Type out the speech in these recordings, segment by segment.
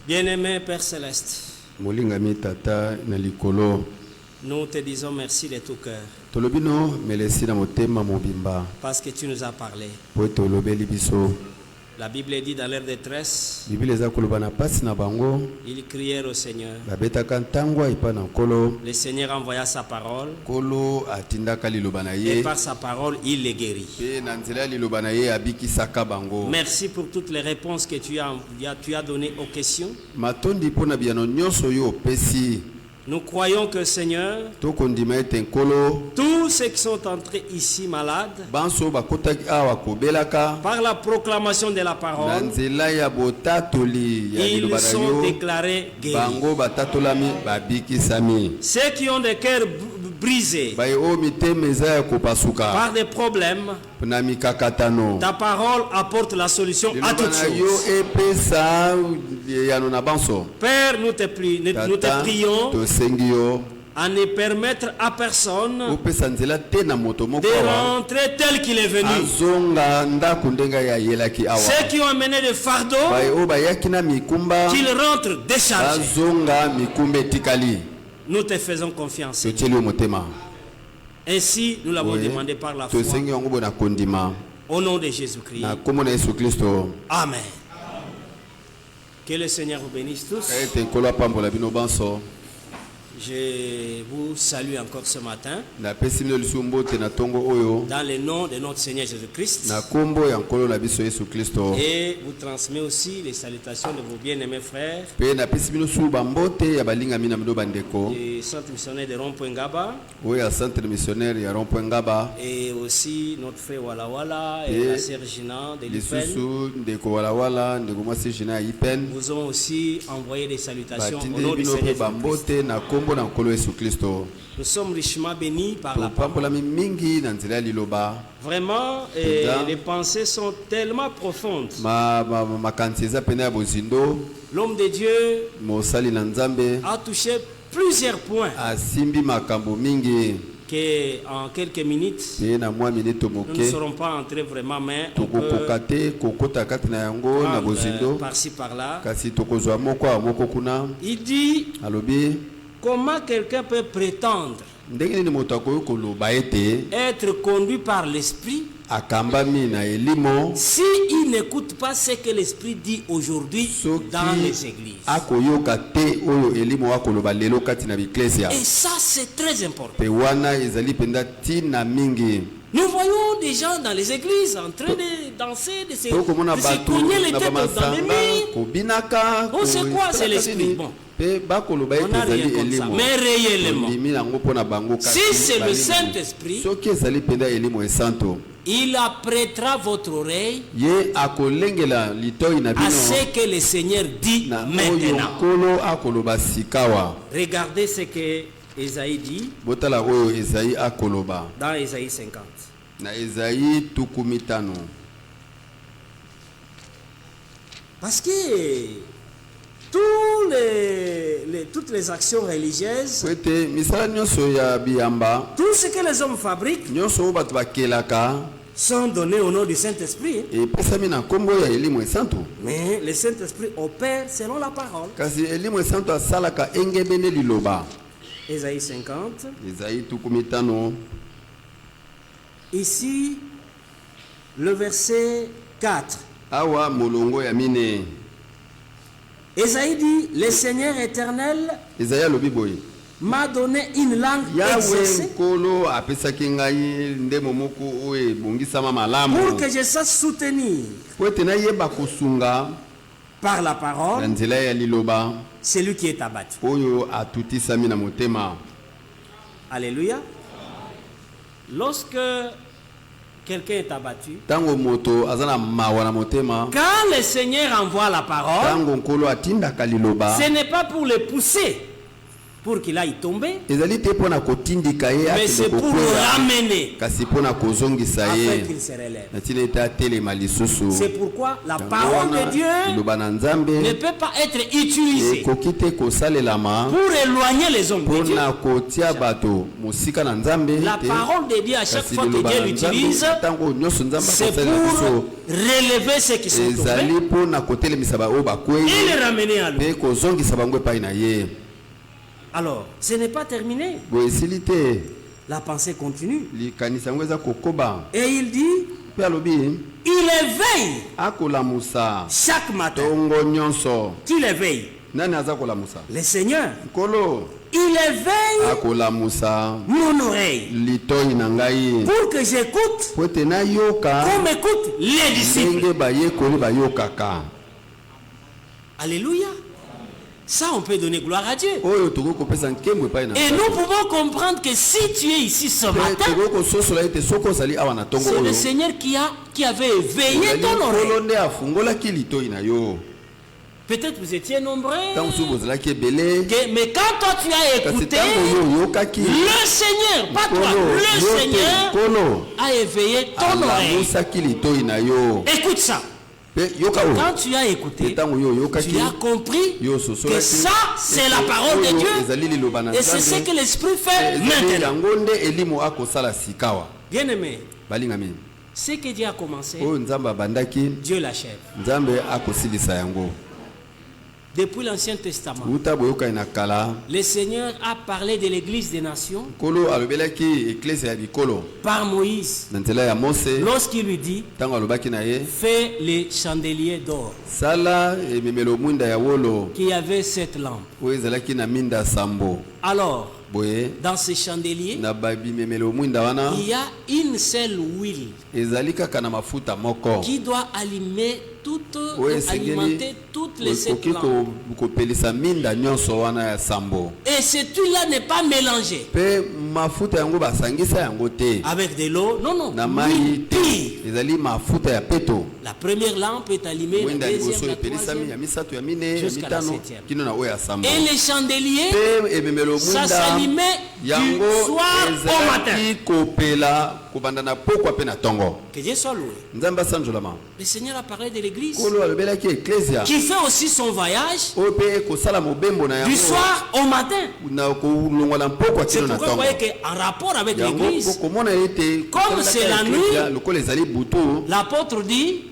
Bien-aimé Père Céleste, molingami tata na likolo nous te disons merci de tout cœur tolobino melesi na motema mobimba parce que tu nous as parlé. po tolobeli biso. La Bible dit dans leur détresse, Biblia eza koloba na pasi na bango ils crièrent au Seigneur. babetaka ntangwa epa na nkolo. Le Seigneur envoya sa parole nkolo atindaka liloba na et ye par sa parole, il les guérit. mpe na nzela ya liloba na ye abikisaka bango. Merci pour toutes les réponses que tu as données aux questions. matondi mpo na biyano nyonso oyo opesi. Nous croyons que Seigneur, tokondima ete nkolo tous ceux qui sont entrés ici malades, banso bakotaki awa kobelaka par la proclamation de la na parole, nzela ya botatoli ya ils liloba na sont yo déclarés guéris. bango batatolami babikisami. Ceux qui ont des cœurs brisés baye oyo mitema eza ya kopasuka par des problèmes, na mikakatano, ta parole apporte la solution à liloba toutes na yo choses. epesa yano na banso. Père, nous te prions tosengi yo à ne permettre à personne opesa nzela te na moto moko de awa rentrer tel qu'il est venu. azonga ndako ndenge ayelaki awa. Ceux qui ont amené des fardeaux, baye oyo bayaki na mikumba qu'ils rentrent déchargés. bazonga mikumba etikali. Nous te faisons confiance. totieli yo motema. Ainsi, nous l'avons demandé par la foi. tosengi yango bo na kondima Au nom de Jésus-Christ. na kombo na yesu kristo. Amen. Que le Seigneur vous bénisse tous. ete nkolo apambola bino banso. Je vous salue encore ce matin napesi bino lisusu mbote na ntongo oyo dans le nom de notre Seigneur Jésus-Christ. na kombo ya nkolo na biso yesu kristo. Et vous transmets aussi les salutations de vos bien-aimés frères mpe napesi bino su bambote ya balingami na bino bandeko du centre missionnaire de Rond-Point Ngaba oyo ya centre missionnaire ya rond-point ngaba. et aussi notre frère Wala Wala et la sœur Gina de l'Ipen lisusu ndeko walawala ndeko mwasi jina ya ipen vous ont aussi envoyé des salutations au batindeli nom du bino Seigneur mpe Jésus-Christ. bambote na kombo na nkolo yesu kristo. Nous sommes richement bénis par la parole. topambolami mingi na nzela ya liloba. Vraiment, les pensées sont tellement profondes. makanisi eza pene ya bozindo. L'homme de Dieu mosali na nzambe a touché plusieurs points asimbi makambo mingi que en quelques minutes mpe na mwa minute nous ne moke serons pas entrés vraiment, mais on peut tokokoka te kokota kati na yango na prendre, bozindo par-ci par-là. kasi tokozwa moko awa moko kuna. Il dit alobi comment quelqu'un peut prétendre ndenge nini moto akoki koloba ete être conduit par l'esprit akambami na elimo si il n'écoute pas ce que l'esprit dit aujourd'hui dans les soki églises. akoyoka te oyo elimo akoloba lelo kati na biklesia. Et ça, c'est très important. pe wana ezali mpenza ntina mingi. Nous voyons des gens dans les églises en train de danser, de se tokomona bato cogner les na têtes dans les bamasanga murs. kobinaka On sait quoi, c'est l'esprit. Bon. mpe bakoloba On ete n'a rien ezali comme ça. elimo. Mais réellement, ondimi yango mpo na bango kasi si c'est le balingi. Saint-Esprit, soki ezali mpenza elimo esanto il apprêtera votre oreille ye akolengela litoi na à bino ce que le Seigneur dit na oyo maintenant. nkolo akoloba sikawa. Regardez ce que Ésaïe dit botala oyo Ezayi akoloba dans Ésaïe 50. na Ezayi tuku mitano. Parce que toutes les actions religieuses, po ete misala nyonso ya biyamba tout ce que les hommes fabriquent nyonso oyo bato bakelaka sont donnés au nom du Saint-Esprit. epesami na nkombo ya elimo esanto. Mais le Saint-Esprit opère selon la parole. kasi elimo esanto asalaka engebene liloba. Ésaïe 50. Ezayi tuku mitano. Ici, le verset 4. awa molongo ya mine. Ésaïe dit, le Seigneur éternel Ezayi alobi boye m'a donné une langue yawe exercée nkolo apesaki ngai ndemo moko oyo ebongisama malamu pour que je sache soutenir po ete nayeba kosunga par la na parole nzela ya liloba celui qui est abattu. oyo atutisami na motema. Alléluia. Lorsque quelqu'un est abattu, ntango moto aza na mawa na motema, quand le Seigneur envoie la parole, ntango nkolo atindaka liloba ce n'est pas pour le pousser pour qu'il aille tomber, ezali te mpona kotindika ye mais c'est akende pour le kokwea ramener kasi mpona kozongisa afin ye qu'il se relève. na ntina ete atelema lisusu. C'est pourquoi la Yango parole wana, de Dieu liloba na Nzambe ne peut pas être utilisée ekoki te kosalelama pour éloigner les hommes de Dieu. mpona kotia bato mosika na Nzambe La te. parole de Dieu, à chaque Kasi fois que liloba Dieu na Nzambe, l'utilise, ntango nyonso Nzambe c'est akosalela biso pour relever ceux qui sont ezali tombés mpona kotelemisa baoyo bakwei et les ramener à lui. mpe kozongisa bango epai na ye. Alors, ce n'est pas terminé. boye esili te, La pensée continue. likanisi yango eza kokoba Et il dit, mpe alobi il éveille akolamusa chaque matin. ntongo nyonso. Qui l'éveille? Nani aza kolamusa? Le Seigneur. nkolo Il éveille akolamusa mon oreille litoi na ngai pour que j'écoute po ete nayoka comme écoutent les disciples. ndenge bayekoli bayokaka. Alléluia. Ça, on peut donner gloire à Dieu. oyo tokoki kopesa nkembo epai na Et nous pouvons comprendre que si tu es ici ce Mpe matin, tokoki kososola ete soki ozali awa na ntongo c'est le oyo Seigneur qui avait éveillé ezali ton nkolo oreille. nde afungolaki litoi na yo. Peut-être vous étiez nombreux, ntango mosusu bozalaki ebele mais quand toi tu as kasi écouté, ntango oyo oyokaki le Seigneur, pas toi, nkolo le yo te Seigneur nkolo a éveillé ton oreille. alamusaki litoi na yo. Écoute ça. Mpe yoka oyo Quand tu as mpe écouté, ntango oyo oyokaki tu as compris yo que ososolaki ça, c'est la parole de oyo Dieu. ezali liloba na Et c'est ce Nzambe que l'Esprit fait ezali maintenant. yango nde elimo akosala sikawa. Bien-aimé, balingami ce que Dieu a commencé, oyo Nzambe abandaki Dieu l'achève. Nzambe akosilisa yango. Depuis l'Ancien Testament, uta boyokani na kala le Seigneur a parlé de l'Église des nations nkolo alobelaki eklese ya bikolo par Moïse na nzela ya Mose lorsqu'il lui dit, ntango alobaki na ye fais les chandeliers d'or sala ememelo mwinda ya wolo qui avait 7 lampes. oyo ezalaki na minda sambo. Alors, boye dans ces chandeliers, na bimemelo mwinda wana il y a une seule huile ezali kaka na mafuta moko qui doit alimenter oyo toutes les 7 okoki lampes. kopelisa minda nyonso wana ya sambo. Et cette huile-là n'est pas mélangée mpe mafuta yango basangisa yango te avec de l'eau. Non, non. na mai L'huile te, pure. ezali mafuta ya peto. La première lampe est allumée, la mwinda deuxième, liboso la epelisami ya troisième. misato ya mine ya Jusqu'à la mitano septième. kino na oyo ya sambo. Et les chandeliers, mpe ememelo ça mwinda s'allumait du yango soir au matin. ezalaki kopela kobanda na pokwa mpe na ntongo. Que Dieu soit loué. Nzambe asanjolama. Le Seigneur a parlé de l'église nkolo alobelaki eklesia qui fait aussi son voyage oyo mpe ekosala mobembo na du yango soir au matin. na kolongola mpokwa C'est kino na pourquoi vous ntongo. voyez qu'en rapport avec yango l'église, bokomona ete Comme c'est la nuit, lokola ezali butu l'apôtre dit,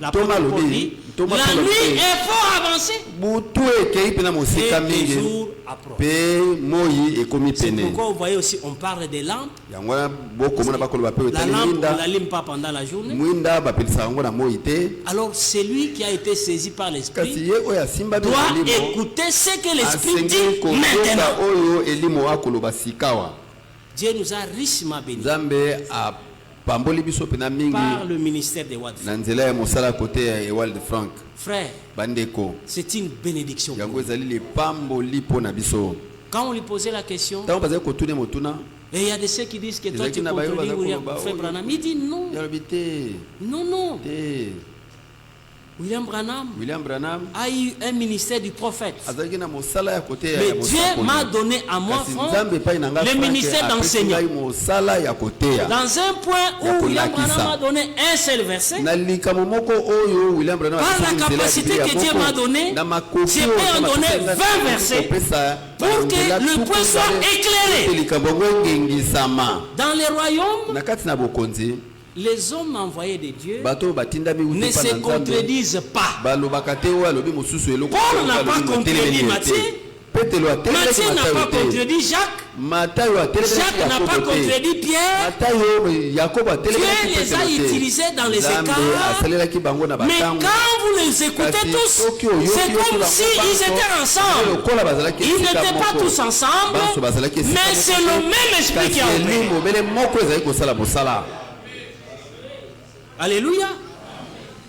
l'apôtre Thomas Paul le dit, dit, Thomas la Paul le nuit dit. est fort avancée butu ekei mpe na et mosika les mingi jours approchent. mpe moi ekomi C'est pene. pourquoi vous voyez aussi, on parle des lampes. yango wana bokomona bakoloba mpe La etali lampe, on ne mwinda l'allume pas pendant la journée. mwinda bapelisaka yango na moi te. Alors, celui qui a été saisi par kasi l'Esprit ye oyo asimbami doit na elimo écouter ce que l'Esprit asengi dit koyoka maintenant. oyo elimo akoloba sikawa. Dieu nous a richement bénis nzambe apamboli biso mpena mingi par le ministère des Wadf. na nzela ya mosala kote ya ewald frank. Frère, bandeko c'est une bénédiction. pour yango nous. ezali lipamboli mpo na biso. Quand on lui posait la question, ntango bazali kotune motuna et il y a de ceux qui disent que toi Ezaki tu na bayo contredis baza William koloba, Frère oyo. Branham. Il dit non, yalobi te non, non. te. William Branham william branham a eu un ministère du prophète. azalaki na mosala ya kote ya Mais ya Dieu mosakoli. m'a donné à moi, kasi frère, nzambe epai na ngai le Frank ministère apesi d'enseignant. ngai mosala ya koteya. Dans un point Ya où William kolakisa. Branham m'a donné un seul verset, na likambo moko oyo william branham par apesi la nzela ya capacité Biblia que Dieu moko, m'a donnée, na makoki je oyo peux en Nzambe donner apesi ngai 20 versets kopesa pour que banzela le tuku point soit mibale, éclairé. ete likambo yango engengisama. Dans les royaumes, na kati na bokonzi les hommes envoyés de Dieu bato oyo batindami ne uti mpa se na nzambe contredisent pas. balobaka te oyo alobi mosusu eloko Paul n'a alobi pas motelemi contredit ye te. Matthieu. petelo atelemaki Matthieu n'a pas matayo te. contredit Jacques. matayo atelemaki Jacques n'a pas yakobo te. contredit Pierre. matayo yakobo atelemaki Dieu les a Petelo te. utilisés dans les Nzambe écarts. asalelaki bango na Mais batango. quand vous les écoutez Kasi tous, soki oyoki c'est yoki comme bango si banso, ils étaient ensemble. lokola bazalaki Ils esika n'étaient pas moko. tous ensemble, Banso bazalaki esika mais moko c'est te. le même esprit Kasi qui a opéré. elimo bele moko ezali kosala mosala. Alléluia.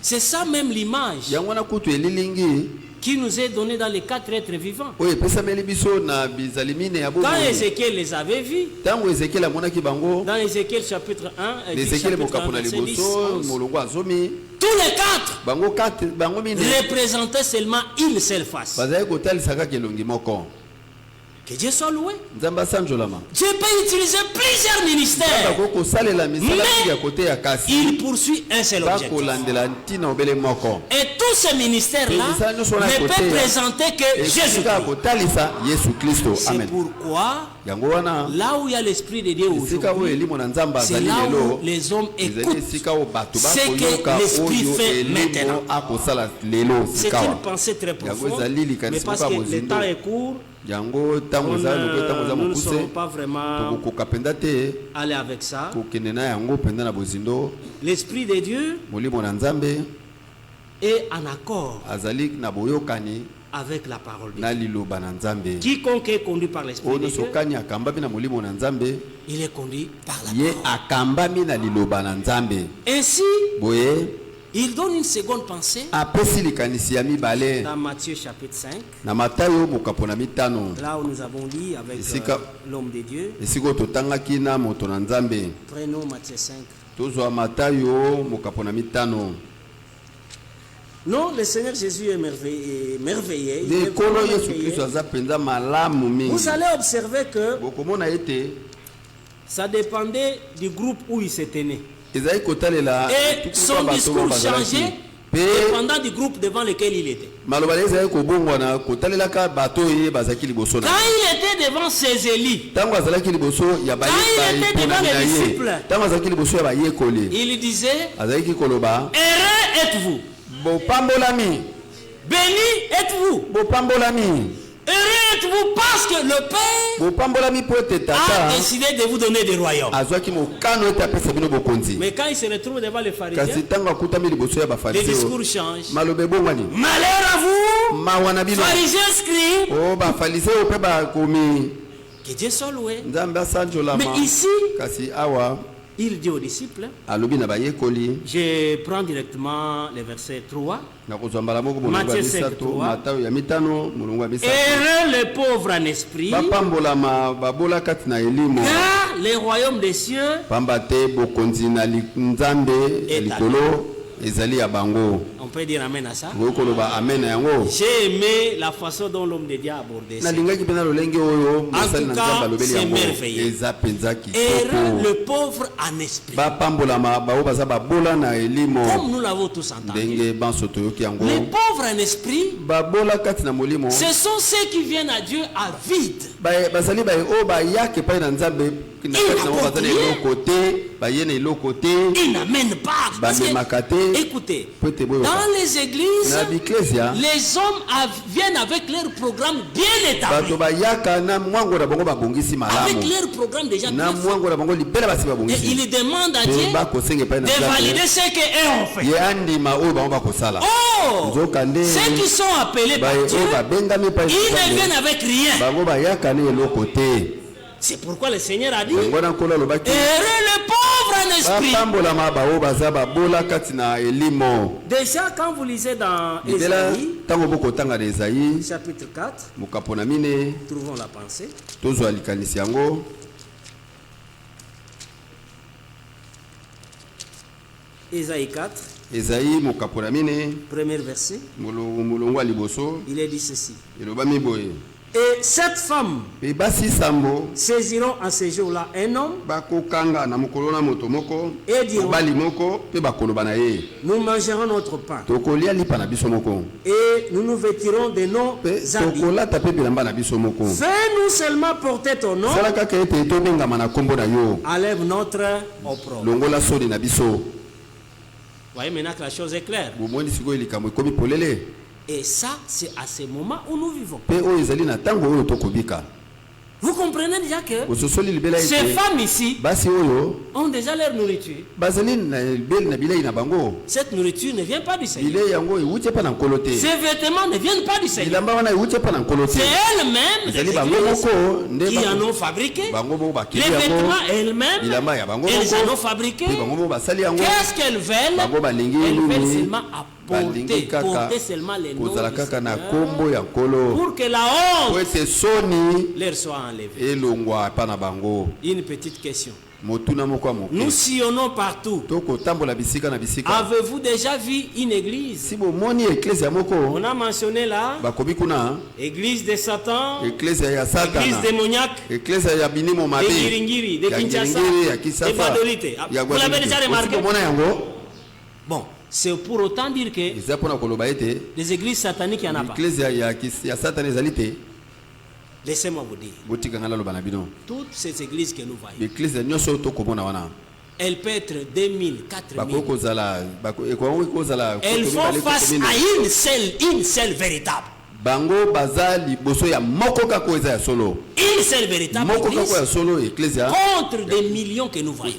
C'est ça même l'image yango wana kutu elilingi qui nous est donnée dans les 4 êtres vivants. oyo epesameli biso na bizali mine ya Quand bomoi. Ézéchiel les avait vus, ntango ezekiel amonaki bango dans Ézéchiel chapitre 1, ezekiel chapitre mokapo 1 na verset 10, liboso 11, molongo azomi tous les 4 bango mine représentaient seulement une seule face. bazali kotalisa kaka elongi moko. Que Dieu soit loué. nzambe asanjolama. Dieu peut utiliser plusieurs ministères. Nzambe akosalela misala mingi ya kote ya kasi. Il poursuit un seul objectif. Bakolandela ntina obele moko. Et tous ces ministères-là ne peuvent présenter que Jésus-Christ. C'est pourquoi, là où il y a l'Esprit de Dieu aujourd'hui, c'est là où les hommes écoutent ce que l'Esprit fait maintenant. C'est une pensée très profonde, mais parce que le temps est court, nous ne saurons pas vraiment aller avec ça. L'Esprit de Dieu est en accord avec la parole de Dieu. Quiconque est conduit par l'Esprit de Dieu, il est conduit par la parole. Ainsi, il donne une seconde pensée dans Matthieu chapitre 5, là où nous avons lu avec l'homme de Dieu. Prenons Matthieu 5. Non, le Seigneur Jésus est merveilleux. Vous allez observer que ça dépendait du groupe où il s'était né. Et son discours changeait dépendant du groupe devant lequel il était. Quand il était devant ses élites, quand il était devant les disciples, il disait: heureux êtes-vous, béni êtes-vous, heureux êtes-vous parce que le Père a décidé de vous donner des royaumes. Mais quand il se retrouve devant les pharisiens, les discours changent. Malheur à vous, pharisiens, scribes. Que Dieu soit loué. Mais ici, il dit aux disciples, je prends directement le verset 3, Matthieu 5, 3. Heureux les pauvres en esprit, car le royaume des cieux est à eux. On peut dire amen à ça. J'ai aimé la façon dont l'homme de Dieu a abordé ça. En tout cas, c'est merveilleux. Heureux le pauvre en esprit. Comme nous l'avons tous entendu. Les pauvres en esprit, ce sont ceux qui viennent à Dieu à vide. Ils n'amènent pas. Parce que, écoutez, dans les églises, les hommes viennent avec leur programme bien établi. Avec leur programme déjà bien fait. Et ils demandent à Dieu de valider ce qu'eux ont fait. Oh, ceux qui sont appelés par Dieu, ils ne viennent avec rien. C'est pourquoi le Seigneur a dit: heureux le pauvre en esprit. Déjà, quand vous lisez dans Ésaïe, chapitre 4, trouvons la pensée. Ésaïe 4, premier verset, il est dit ceci: et cette femme saisiront en ce jour-là un homme et diront: nous mangerons notre pain et nous nous vêtirons de nos habits. Fais-nous seulement porter ton nom, enlève notre opprobre. Voyez maintenant que la chose est claire. Et ça, c'est à ce moment où nous vivons. Vous comprenez déjà que ces femmes ici ont déjà leur nourriture. Cette nourriture ne vient pas du Seigneur. Ces vêtements ne viennent pas du Seigneur. C'est elles-mêmes qui en ont fabriqué. Les vêtements elles-mêmes, elles en ont fabriqué. Qu'est-ce qu'elles veulent? Elles veulent seulement porter seulement les noms du Seigneur pour que la honte leur soit enlevée. Une petite question. Nous sillonnons partout. Avez-vous déjà vu une église? On a mentionné là église de Satan, église démoniaque, des Giringiri, des Kinshasa, des Badolite. Vous l'avez déjà remarqué? Bon, c'est pour autant dire que les églises sataniques, il n'y en a pas. Laissez-moi vous dire, toutes ces églises que nous voyons, elles peuvent être 2000, 4000. Elles font face à une seule véritable. Une seule véritable église contre des millions que nous voyons.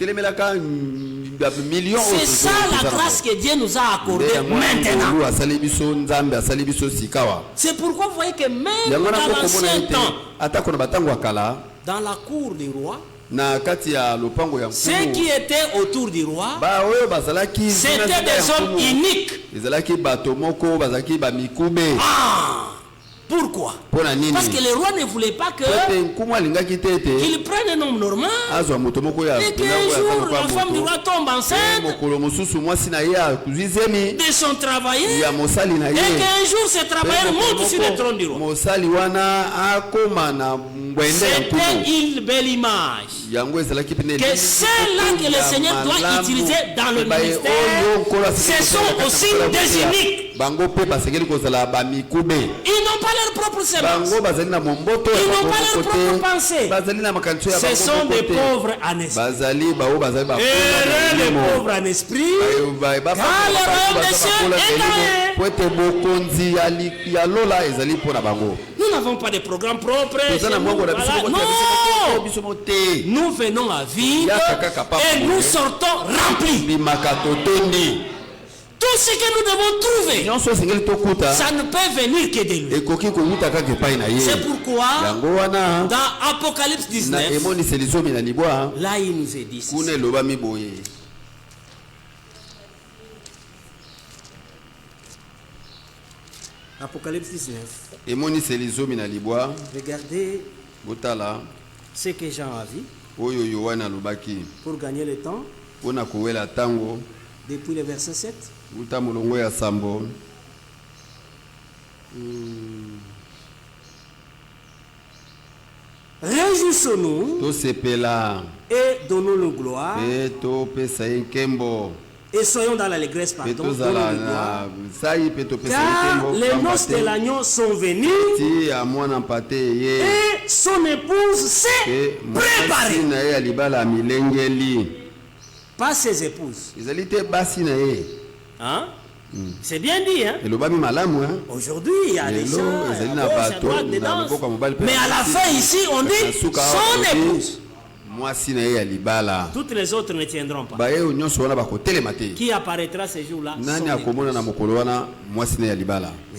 C'est ça la grâce que Dieu nous a accordée maintenant. C'est pourquoi vous voyez que même dans l'ancien temps, dans la cour du roi, ceux qui étaient autour du roi, c'était des hommes uniques. Pourquoi? Parce que le roi ne voulait pas qu'il prenne un homme normal et qu'un jour la femme du roi tombe enceinte de son travailleur et qu'un jour ce travailleur monte sur le trône du roi. C'était une belle image que celle-là que le Seigneur doit utiliser dans le ministère. Ce sont aussi des uniques. Ils n'ont pas leur propre semence. Ils n'ont pas leur propre pensée. Ce sont des pauvres en esprit. Heureux les pauvres en esprit, car le royaume des cieux est dans eux. Nous n'avons pas de programme propre. Non. Nous venons à vivre et nous sortons remplis. Tout ce que nous devons trouver, ça ne peut venir que de lui. C'est pourquoi, dans Apocalypse 19, là il nous est dit ceci. Apocalypse 19. Regardez ce que Jean a vu pour gagner le temps. Depuis le verset 7. Réjouissons-nous et donnons-nous gloire et soyons dans l'allégresse, pardon, car les noces de l'agneau sont venues et son épouse s'est préparée. Pas ses épouses. Hein? C'est bien dit, hein? Aujourd'hui, il y a des gens à droite dedans. Mais à la fin, ici, on dit son épouse. Toutes les autres ne tiendront pas. Qui apparaîtra ces jours-là?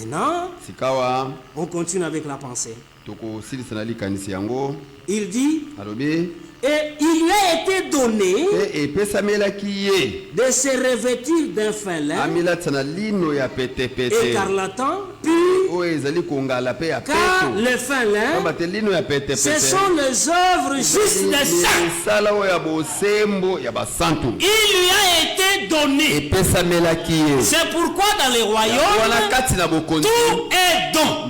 Maintenant, on continue avec la pensée. Il dit, et il lui a été donné de se revêtir d'un fin lin écarlatan, car le fin lin, ce sont les œuvres justes des saints. Il lui a été donné. C'est pourquoi dans les royaumes, tout est don.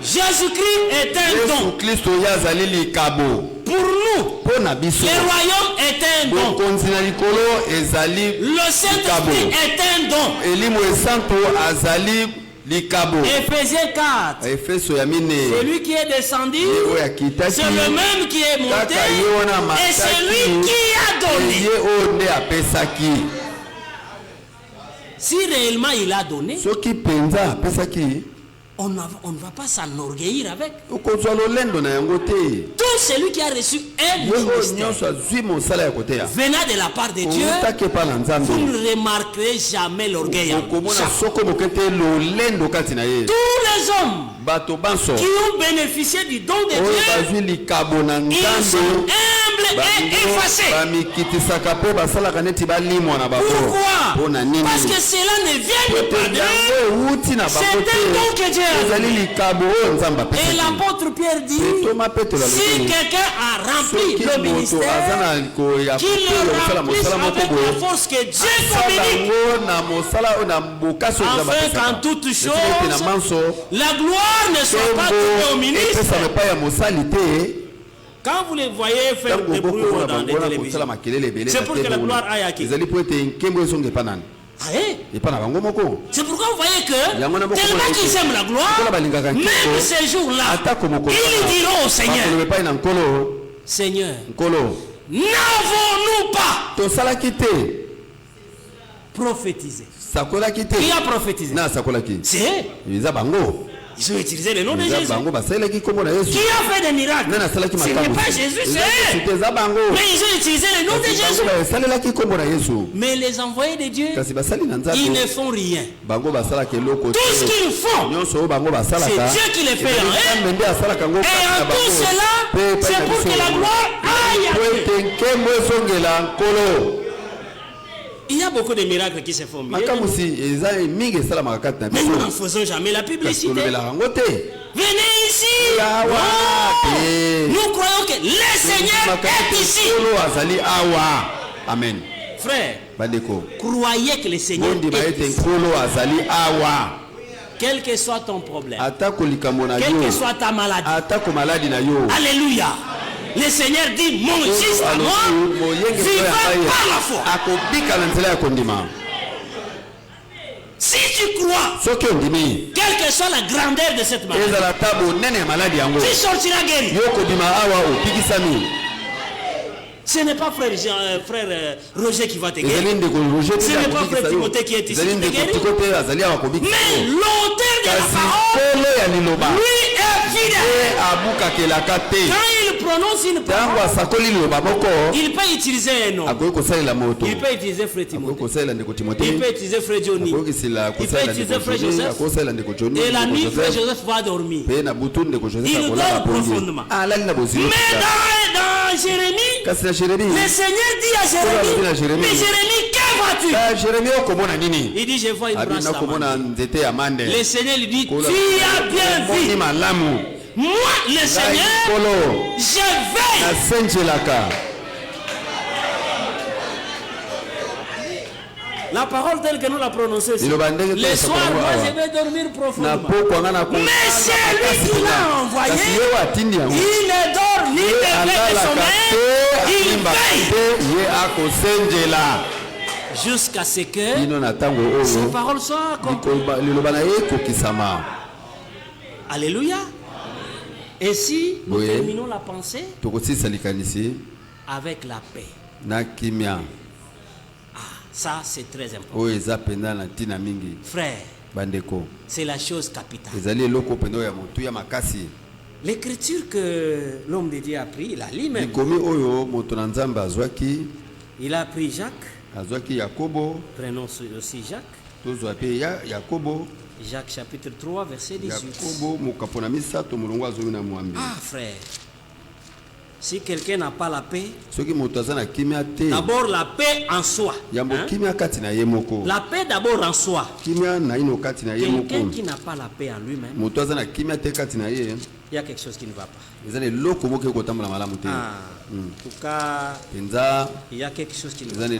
Jésus-Christ est un don. Pour nous, le royaume est un don. Le Saint-Esprit est un don. Éphésiens 4. Celui qui est descendu, c'est le même qui est monté, et celui qui a donné. Si réellement il a donné, on ne va pas s'enorgueillir avec. Tout celui qui a reçu un ministère venant de la part de Dieu, vous ne remarquerez jamais l'orgueil. Tous les hommes qui ont bénéficié du don de Dieu, ils sont humbles et effacés. Pourquoi? Parce que cela ne vient pas d'eux, un don que Dieu a donné. Et l'apôtre Pierre dit, si quelqu'un a rempli le ministère, qu'il le remplisse avec la force que Dieu communique, afin qu'en toutes choses, la gloire ne soit pas donnée au ministre. Quand vous les voyez faire des bruits dans les télévisions, c'est pour que la gloire aille à qui? C'est pourquoi vous voyez que tellement qu'ils aiment la gloire, même ces jours-là, ils diront au Seigneur, Seigneur, n'avons-nous pas prophétisé? Qui a prophétisé? C'est ils ont utilisé le nom de Jésus. Qui a fait des miracles? Ce n'est pas Jésus, c'est eux. Mais ils ont utilisé le nom de Jésus. Mais les envoyés de Dieu, ils ne font rien. Tout ce qu'ils font, c'est Dieu qui les fait en eux. Et en tout cela, c'est pour que la gloire aille à Dieu. Il y a beaucoup de miracles qui se font bien. Mais nous n'en faisons jamais la publicité. Venez ici. Nous croyons que le Seigneur est ici. Amen. Frère, croyez que le Seigneur est ici. Quel que soit ton problème, quelle que soit ta maladie, alléluia. Le Seigneur dit, mon juste à moi, vivra par la foi. Si tu crois, quelle que soit la grandeur de cette maladie, tu sortiras guéri. Ce n'est pas frère Roger qui va te guérir. Ce n'est pas frère Timothée qui est ici qui te guérit. Mais l'auteur de la parole, lui est fidèle. Quand il prononce une parole, il peut utiliser un nom. Il peut utiliser frère Timothée. Il peut utiliser frère Johnny. Il peut utiliser frère Joseph. Et la nuit, frère Joseph va dormir. Il dort profondément. Mais dans Jérémie, le Seigneur dit à Jérémie, mais Jérémie, que vois-tu? Il dit, je vois une branche d'amande. Le Seigneur lui dit, tu as bien vu. Moi, le Seigneur, je veille. La parole telle que nous la prononçons ici. Le soir, moi, je vais dormir profondément. Mais celui qui l'a envoyé, il ne dort ni de sommeil, il veille. Jusqu'à ce que ces paroles soient accomplies. Alléluia. Et si nous terminons la pensée avec la paix. Ça, c'est très important. Frère, c'est la chose capitale. L'écriture que l'homme de Dieu a pris, il a lu même. Il a pris Jacques. Prenons aussi Jacques. Jacques chapitre 3, verset 18. Ah, frère. Si quelqu'un n'a pas la paix, d'abord la paix en soi. Hein? La paix d'abord en soi. Quelqu'un qui n'a pas la paix en lui-même, il y a quelque chose qui ne va pas. En tout cas, il y a quelque chose qui ne va pas.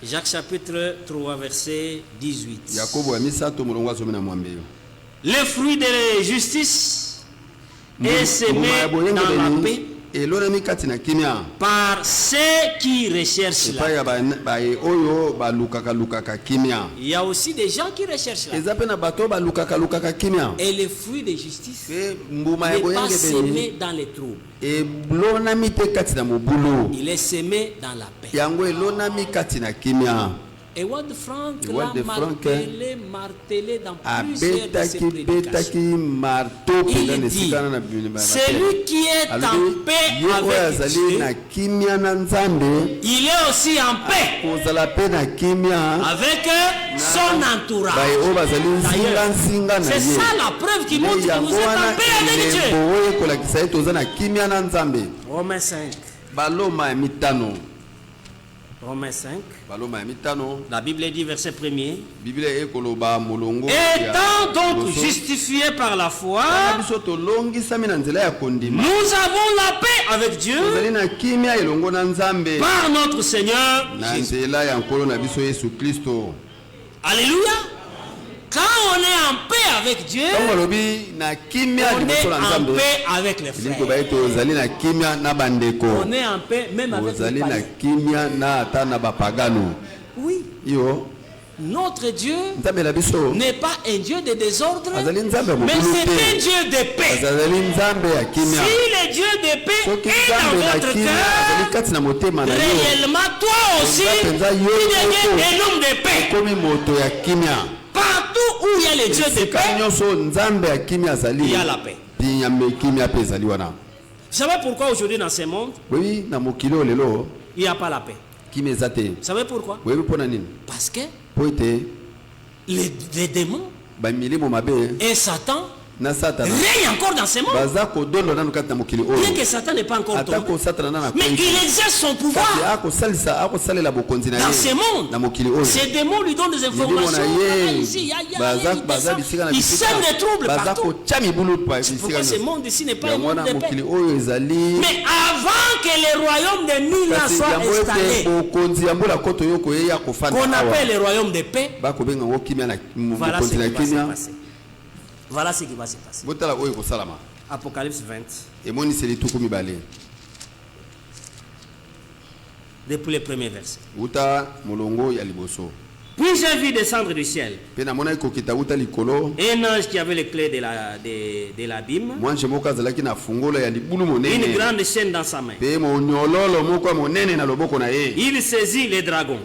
Jacques chapitre 3, verset 18. Le fruit de la justice est semé dans la paix par ceux qui recherchent la paix. Il y a aussi des gens qui recherchent la paix. Et le fruit de justice n'est pas semé dans les troubles. Il est semé dans la paix. Et Wade Frank l'a martelé dans plusieurs de ses prédications. Il dit, celui qui est en paix avec Dieu, il est aussi en paix avec son entourage. D'ailleurs, c'est ça la preuve qui montre que vous êtes en paix avec Dieu. Romains 5. Romains 5. La Bible dit verset 1er. Étant donc justifiés par la foi, nous avons la paix avec Dieu par notre Seigneur Jésus. Alléluia. Quand on est en paix avec Dieu, on est en paix avec les frères. On est en paix même avec les païens. Oui. Notre Dieu n'est pas un Dieu de désordre, mais c'est un Dieu de paix. Si le Dieu de paix est dans votre cœur, réellement toi aussi, tu deviens un homme de paix. Partout où il y a le Dieu de paix, il y a la paix. Vous savez pourquoi aujourd'hui dans ce monde, il n'y a pas la paix? Vous savez pourquoi? Parce que les démons et Satan règne encore dans ce monde. Bien que Satan n'est pas encore tombé, mais il exerce son pouvoir dans ce monde. Ces démons lui donnent des informations. Il sème des troubles partout. C'est pourquoi ce monde ici n'est pas un monde de paix. Mais avant que le royaume de Mila soit installé, qu'on appelle le royaume de paix, voilà ce qui va se passer. Voilà ce qui va se passer. Apocalypse 20. Depuis le premier verset. Puis j'ai vu descendre du ciel un ange qui avait les clés de l'abîme, une grande chaîne dans sa main. Il saisit les dragons,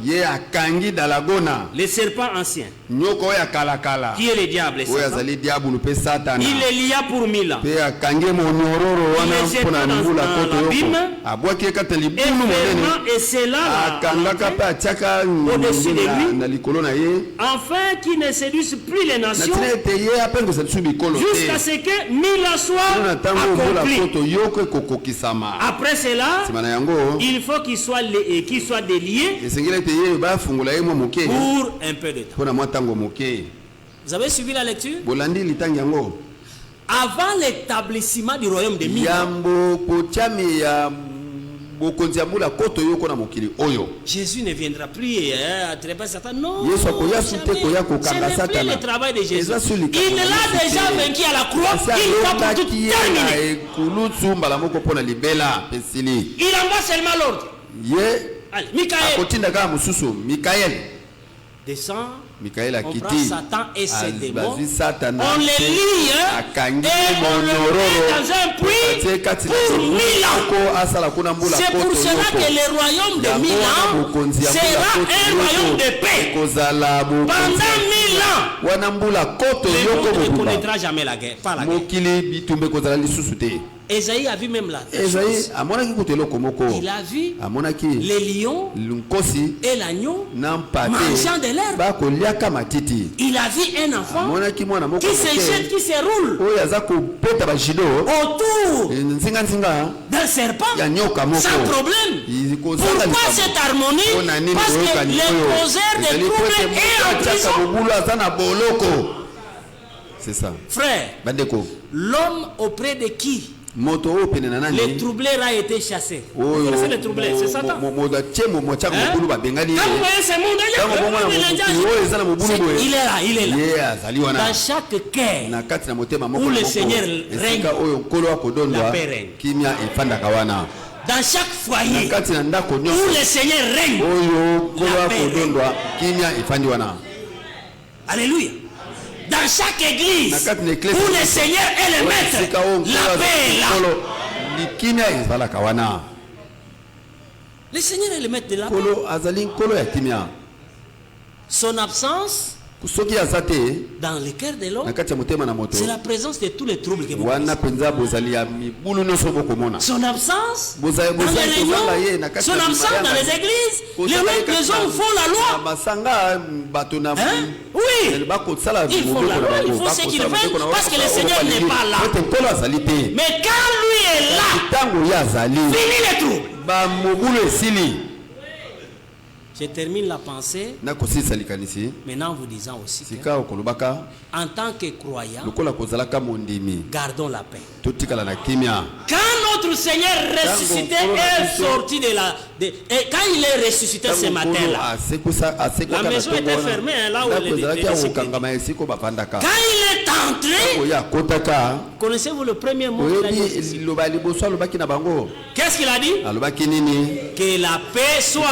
les serpents anciens, qui est le diable et Satan. Il les lia pour 1000 ans. Il les jeta dans l'abîme et c'est là au-dessus de lui, enfin qui ne séduise plus les nations jusqu'à ce que 1000 ans soient accomplis. Après cela, il faut qu'il soit délié pour un peu de temps. Vous avez suivi la lecture? Avant l'établissement du royaume de Mila, Jésus ne viendra plus attraper Satan. Non, ce n'est plus le travail de Jésus. Il l'a déjà vaincu à la croix. Il va pour tout terminer. Il envoie seulement l'ordre. Michael descend. On prend Satan et ses démons, on les lie et on le met dans un puits pour 1000 ans. C'est pour cela que le royaume de 1000 ans sera un royaume de paix. Pendant 1000 ans, le monde ne connaîtra jamais la guerre. Pas la guerre. Esaïe a vu même la chose. Il a vu les lions et l'agneau mangeant de l'herbe. Il a vu un enfant qui se jette, qui se roule autour d'un serpent sans problème. Pourquoi cette harmonie? Parce que le causeur des troubles est en prison. C'est ça. Frère, l'homme auprès de qui les troublés a été chassés. Vous connaissez les troublés, c'est Satan. Quand vous voyez ce monde, il est là. Dans chaque cœur où le Seigneur règne, la paix règne. Dans chaque foyer où le Seigneur règne, la paix règne. Alléluia. Dans chaque église où le Seigneur est le maître, la paix est là. Le Seigneur est le maître de la paix. Son absence dans le cœur de l'homme, c'est la présence de tous les troubles que vous connaissez. Son absence dans les réunions, son absence dans les églises, les hommes font la loi. Oui, ils font la loi, ils font ce qu'ils veulent parce que le Seigneur n'est pas là. Mais quand lui est là, fini les troubles. Je termine la pensée maintenant en vous disant aussi que, en tant que croyants, gardons la paix. Quand notre Seigneur ressuscité est sorti de la... et quand il est ressuscité ce matin-là, la maison était fermée, là où elle était. Quand il est entré, connaissez-vous le premier mot qu'il a dit? Qu'est-ce qu'il a dit? Que la paix soit...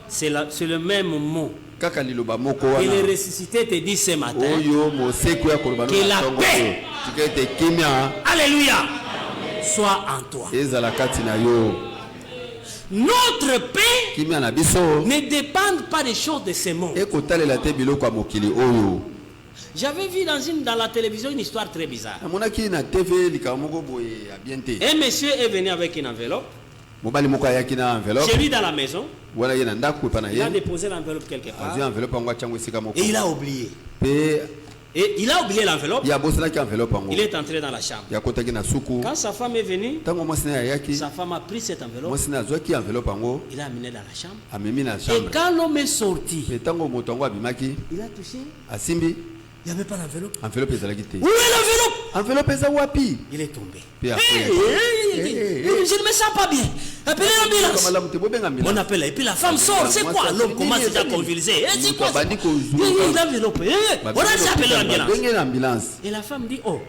C'est le même mot. Et le ressuscité te dit ce matin que la paix, alléluia, soit en toi. Notre paix ne dépend pas des choses de ce monde. J'avais vu dans la télévision une histoire très bizarre. Un monsieur est venu avec une enveloppe. Chez lui dans la maison. Il a déposé l'enveloppe quelque part. Et il a oublié. Et il a oublié l'enveloppe. Il est entré dans la chambre. Quand sa femme est venue, sa femme a pris cette enveloppe. Il l'a amené dans la chambre. Et quand l'homme est sorti, il a touché. Il n'y avait pas l'enveloppe. Où est l'enveloppe? Il est tombé. Je ne me sens pas bien. Appelez l'ambulance. On appelle. Et puis la femme sort. C'est quoi? L'homme commence à convulser. C'est quoi? L'enveloppe. On a déjà appelé l'ambulance. Et la femme dit, oh,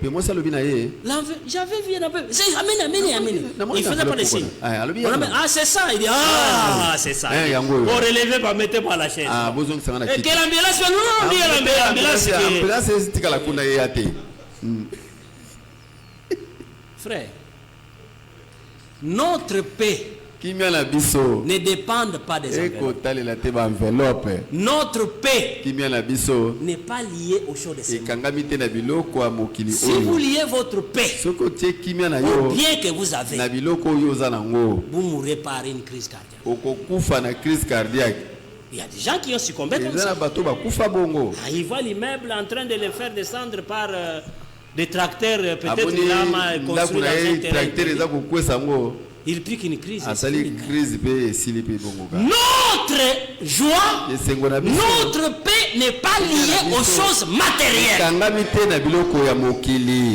j'avais vu l'enveloppe. Amenez. Il ne faisait pas de signe. Ah, c'est ça. Il dit, ah, c'est ça. Pour relever, mettez-moi la chaise. Et quelle ambulance? Non, l'ambulance. Frère, notre paix ne dépend pas des enveloppes. Notre paix n'est pas liée aux choses de ce monde. Si vous liez votre paix au bien que vous avez, vous mourrez par une crise cardiaque. Il y a des gens qui ont succombé comme ça. Ils voient l'immeuble en train de le faire descendre par des tracteurs. Peut-être qu'il a construit dans un terrain. Il pique une crise. Notre joie, notre paix n'est pas liée aux choses matérielles.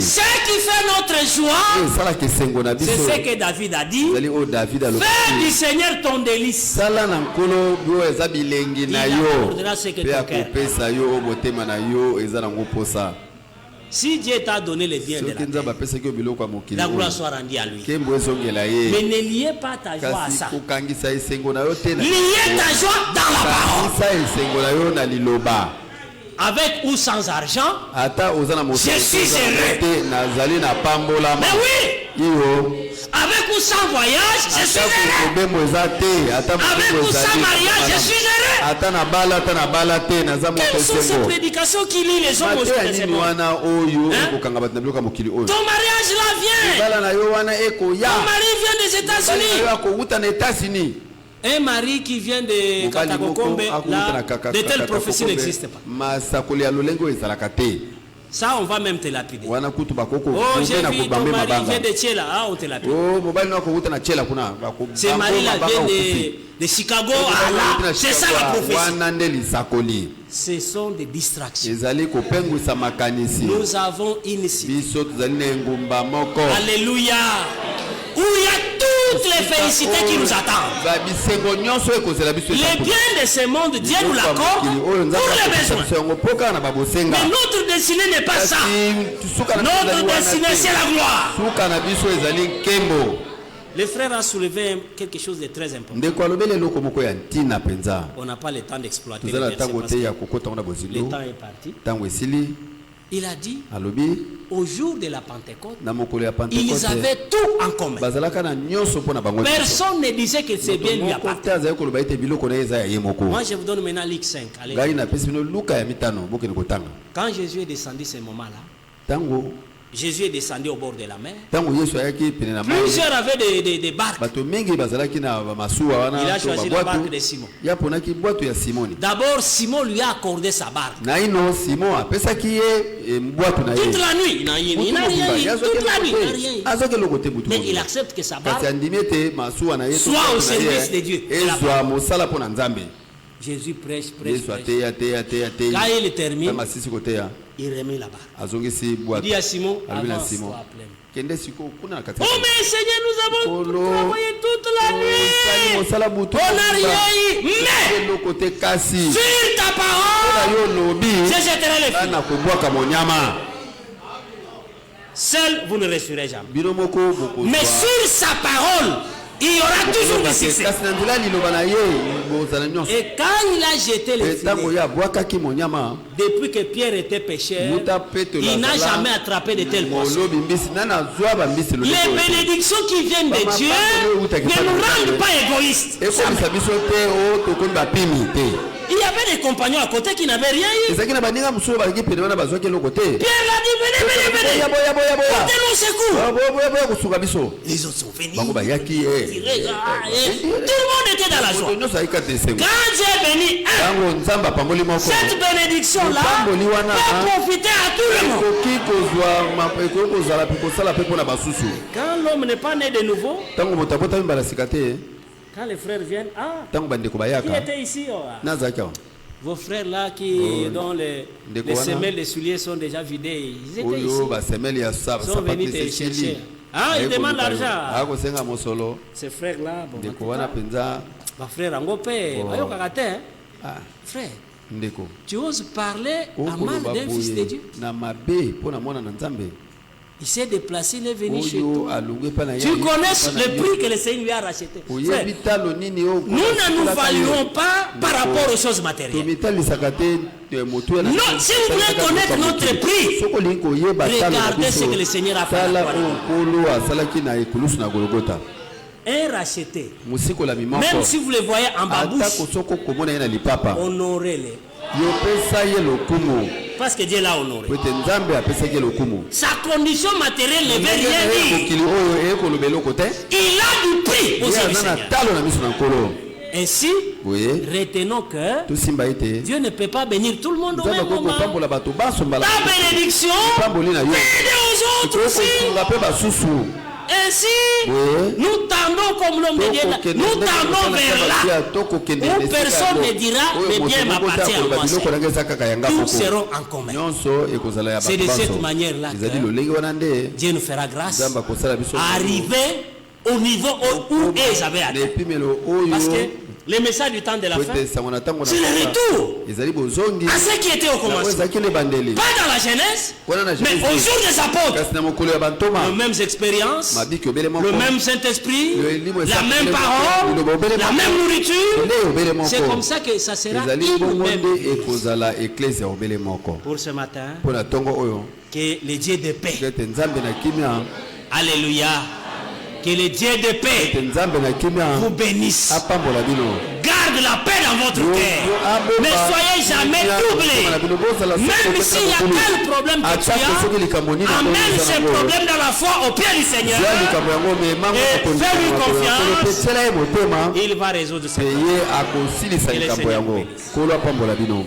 Ce qui fait notre joie, c'est ce que David a dit. Fais du Seigneur ton délice. Il accordera ce que ton cœur. Si Dieu t'a donné les biens de la terre, la gloire soit rendue à lui. Mais ne liez pas ta joie à ça. Liez ta joie dans la parole. Avec ou sans argent, je suis heureux. Mais oui! Avec ou sans voyage, je suis heureux. Avec ou sans mariage, je suis heureux. Quelles sont ces prédications qui lient les hommes aujourd'hui de ce monde? Ton mariage là vient. Ton mari vient des États-Unis. Un mari qui vient de Katakokombe, de telle prophétie n'existe pas. Ça, on va même te lapider. Oh, j'ai vu ton mari vient de Tchela. Ah, on te lapide. Ce mari-là vient de Chicago. C'est ça la prophétie. Ce sont des distractions. Nous avons une cité. Alléluia. Où il y a toutes les félicités qui nous attendent. Les biens de ce monde, Dieu nous l'accorde pour les besoins. Mais notre destinée n'est pas ça. Notre destinée, c'est la gloire. Le frère a soulevé quelque chose de très important. On n'a pas le temps d'exploiter le verset parce que le temps est parti. Il a dit, au jour de la Pentecôte, ils avaient tout en commun. Personne ne disait que c'est bien lui appartenait. Moi, je vous donne maintenant Luc 5. Allez. Quand Jésus est descendu ce moment-là, Jésus est descendu au bord de la mer. Plusieurs avaient des barques. Il a choisi la barque de Simon. D'abord, Simon lui a accordé sa barque. Toute la nuit, il n'a rien. Toute la nuit, il n'a rien. Mais il accepte que sa barque soit au service de Dieu. Jésus prêche. Quand il termine, il remet la barque. Il dit à Simon, avance toi pleine. Oh mais Seigneur, nous avons travaillé toute la nuit. On n'a rien eu. Mais sur ta parole, je jetterai les filets. Seul, vous ne resterez jamais. Mais sur sa parole, il y aura toujours du succès. Et quand il a jeté les filets, depuis que Pierre était pécheur, il n'a jamais attrapé de tels poissons. Les bénédictions qui viennent de Dieu ne nous rendent pas égoïstes. Il y avait des compagnons à côté qui n'avaient rien eu. Pierre l'a dit, venez. Portez-nous secours. Les autres sont venus. Tout le monde était dans la joie. Quand Dieu est béni, cette bénédiction-là peut profiter à tout le monde. Quand l'homme n'est pas né de nouveau, quand les frères viennent, qui était ici? Vos frères là dont les semelles, les souliers sont déjà vidés, ils étaient ici. Ils sont venus te chercher. Ils demandent l'argent. Ces frères là, ma frère Angopé, frère, tu oses parler à mal d'un fils de Dieu? Il s'est déplacé, il est venu chez toi. Tu connais le prix que le Seigneur lui a racheté. Frère, nous ne nous valuons pas par rapport aux choses matérielles. Non, si vous voulez connaître notre prix, regardez ce que le Seigneur a fait. Un racheté, même si vous le voyez en babouche, honorez-les. Parce que Dieu l'a honoré. Sa condition matérielle ne veut rien dire. Il a du prix aux yeux du Seigneur. Ainsi, retenons que Dieu ne peut pas bénir tout le monde au même moment. Ta bénédiction, aidez aux autres aussi. Ainsi, nous tendons comme l'homme de Dieu, nous tendons vers là où personne ne dira le bien m'appartient à moi. Tous seront en commun. C'est de cette manière-là que Dieu nous fera grâce à arriver au niveau où ils avaient atteint. Parce que le message du temps de la fin, c'est le retour à ce qui était au commencement. Pas dans la jeunesse, mais au jour des apôtres. Les mêmes expériences, le même Saint-Esprit, la même parole, la même nourriture. C'est comme ça que ça sera nous-mêmes. Pour ce matin, que le Dieu de paix, alléluia, que le Dieu de paix vous bénisse. Garde la paix dans votre cœur. Ne soyez jamais troublés. Même s'il y a quel problème que tu as, amène ces problèmes dans la foi au pied du Seigneur. Et fais-lui confiance. Il va résoudre ces problèmes.